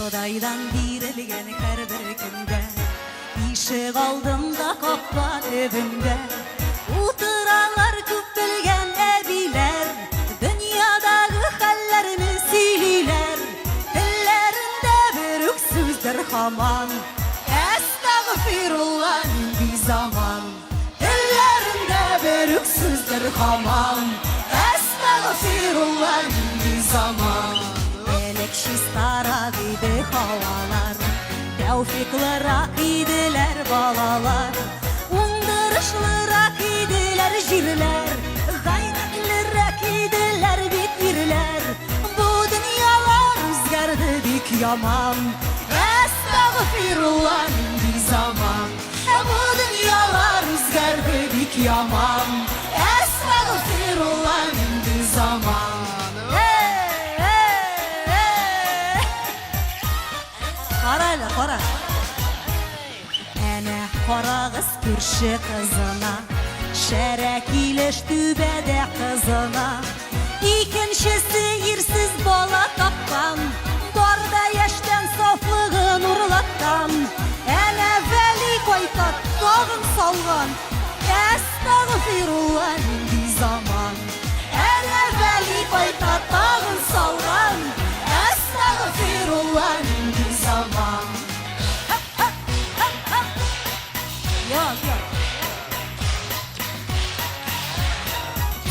Kudaydan dirilgen her bir günde İşik aldımda koppa evimde Uturalar küp bilgen ebiler Dünyadaki hallerini sililer Dillerinde bir öksüzdür haman Estağfirullah bir zaman Dillerinde bir öksüzdür haman Estağfirullah bir zaman Şistara giydi havalar Tevfiklara giydiler balalar Undırışlıra giydiler jirler Gayretlere giydiler bitirler Bu dünyalar rüzgardı dik yaman Estağfirullah bir zaman Bu dünyalar rüzgardı dik yaman Estağfirullah bir zaman Kara Ene korağız kürşü kızına Şerek ileştü bede kızına İkinşisi yersiz bola kapkan Dorda yaştan sofluğu nurlattan Ene veli koytat doğun solgan Estağfirullah bir zaman Ene veli koytat doğun solgan Estağfirullah bir zaman Yok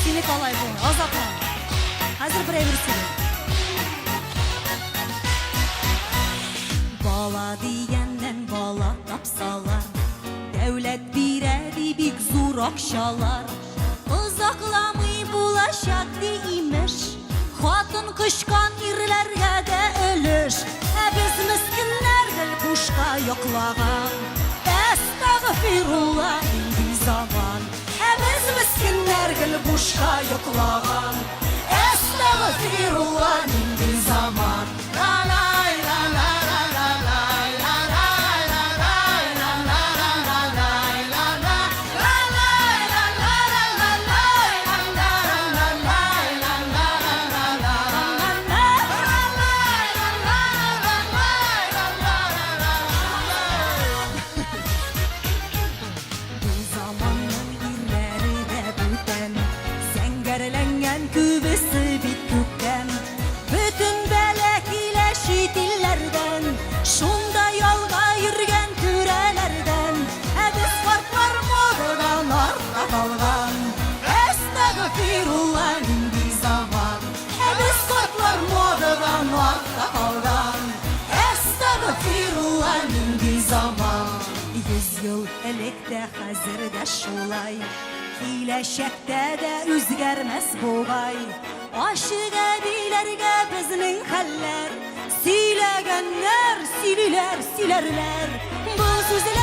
Seni kolay bu, azapma Hazır buraya birisi Bala diyenden bala tapsalar Devlet biredi big zur akşalar Uzaklamı bulaşak değilmiş Hatun kışkan irlerge de ölür Biz miskinler gel kuşka yoklagan Estağfirullah bir zaman Biz miskinler gel kuşka yoklagan Estağfirullah bir zaman La la la la la la la la küvesi bitükten Bütün belek ile şitillerden Şunda yolga yürgen türelerden Biz korklar modadan arta kalgan Estağfirullah bir zaman Biz korklar modadan arta kalgan Estağfirullah bir zaman 100 yıl elekte hazırda şulay Kileşekte de üzgermez boğay Aşık ebilerge bizning haller Silegenler sililer silerler Bu sözler